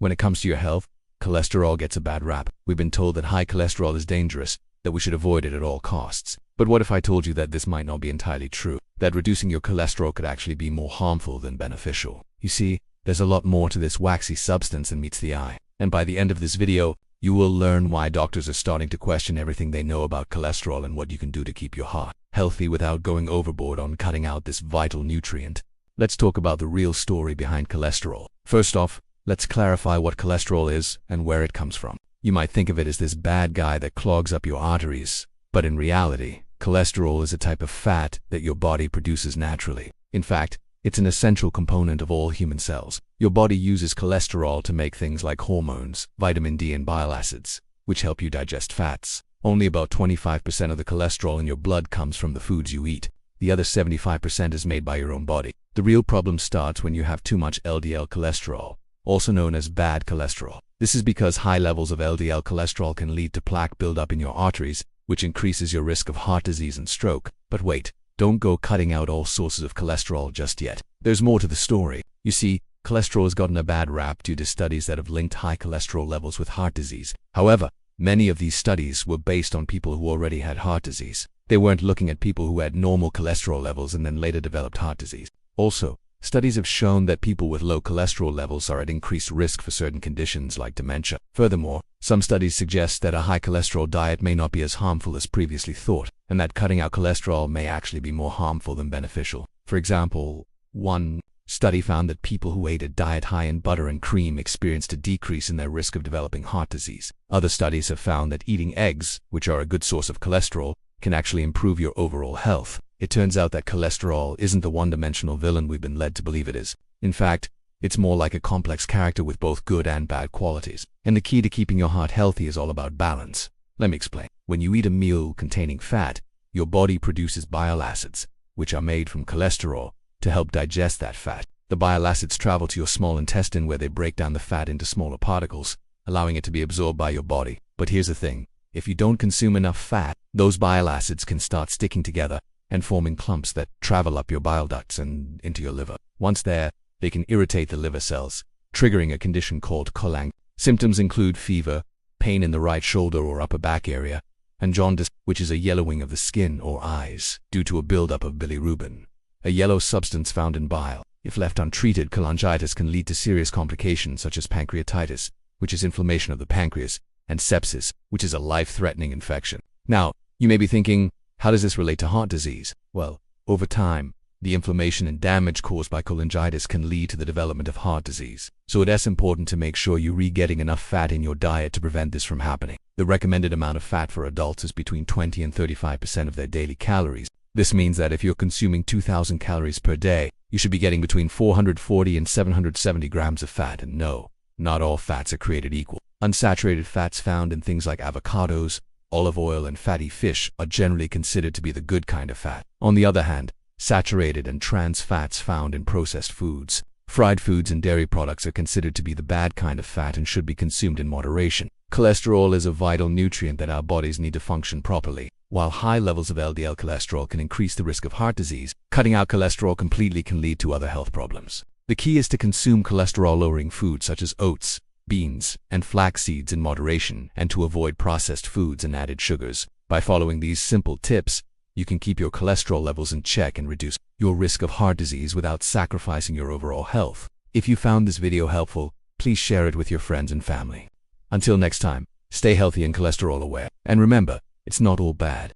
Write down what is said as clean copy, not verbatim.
When it comes to your health, cholesterol gets a bad rap. We've been told that high cholesterol is dangerous, that we should avoid it at all costs. But what if I told you that this might not be entirely true, that reducing your cholesterol could actually be more harmful than beneficial? You see, there's a lot more to this waxy substance than meets the eye. And by the end of this video, you will learn why doctors are starting to question everything they know about cholesterol and what you can do to keep your heart healthy without going overboard on cutting out this vital nutrient. Let's talk about the real story behind cholesterol. First off, let's clarify what cholesterol is and where it comes from. You might think of it as this bad guy that clogs up your arteries, but in reality, cholesterol is a type of fat that your body produces naturally. In fact, it's an essential component of all human cells. Your body uses cholesterol to make things like hormones, vitamin D, and bile acids, which help you digest fats. Only about 25% of the cholesterol in your blood comes from the foods you eat. The other 75% is made by your own body. The real problem starts when you have too much LDL cholesterol, also known as bad cholesterol. This is because high levels of LDL cholesterol can lead to plaque buildup in your arteries, which increases your risk of heart disease and stroke. But wait, don't go cutting out all sources of cholesterol just yet. There's more to the story. You see, cholesterol has gotten a bad rap due to studies that have linked high cholesterol levels with heart disease. However, many of these studies were based on people who already had heart disease. They weren't looking at people who had normal cholesterol levels and then later developed heart disease. Also, studies have shown that people with low cholesterol levels are at increased risk for certain conditions like dementia. Furthermore, some studies suggest that a high cholesterol diet may not be as harmful as previously thought, and that cutting out cholesterol may actually be more harmful than beneficial. For example, one study found that people who ate a diet high in butter and cream experienced a decrease in their risk of developing heart disease. Other studies have found that eating eggs, which are a good source of cholesterol, can actually improve your overall health. It turns out that cholesterol isn't the one-dimensional villain we've been led to believe it is. In fact, it's more like a complex character with both good and bad qualities. And the key to keeping your heart healthy is all about balance. Let me explain. When you eat a meal containing fat, your body produces bile acids, which are made from cholesterol, to help digest that fat. The bile acids travel to your small intestine where they break down the fat into smaller particles, allowing it to be absorbed by your body. But here's the thing. If you don't consume enough fat, those bile acids can start sticking together and forming clumps that travel up your bile ducts and into your liver. Once there, they can irritate the liver cells, triggering a condition called cholangitis. Symptoms include fever, pain in the right shoulder or upper back area, and jaundice, which is a yellowing of the skin or eyes due to a buildup of bilirubin, a yellow substance found in bile. If left untreated, cholangitis can lead to serious complications such as pancreatitis, which is inflammation of the pancreas, and sepsis, which is a life-threatening infection. Now, you may be thinking, how does this relate to heart disease? Well, over time, the inflammation and damage caused by cholangitis can lead to the development of heart disease. So it is important to make sure you're getting enough fat in your diet to prevent this from happening. The recommended amount of fat for adults is between 20 and 35% of their daily calories. This means that if you're consuming 2,000 calories per day, you should be getting between 440 and 770 grams of fat. And no, not all fats are created equal. Unsaturated fats found in things like avocados, olive oil, and fatty fish are generally considered to be the good kind of fat. On the other hand, saturated and trans fats found in processed foods, fried foods, and dairy products are considered to be the bad kind of fat and should be consumed in moderation. Cholesterol is a vital nutrient that our bodies need to function properly. While high levels of LDL cholesterol can increase the risk of heart disease, cutting out cholesterol completely can lead to other health problems. The key is to consume cholesterol-lowering foods such as oats, beans, and flax seeds in moderation, and to avoid processed foods and added sugars. By following these simple tips, you can keep your cholesterol levels in check and reduce your risk of heart disease without sacrificing your overall health. If you found this video helpful, please share it with your friends and family. Until next time, stay healthy and cholesterol aware. And remember, it's not all bad.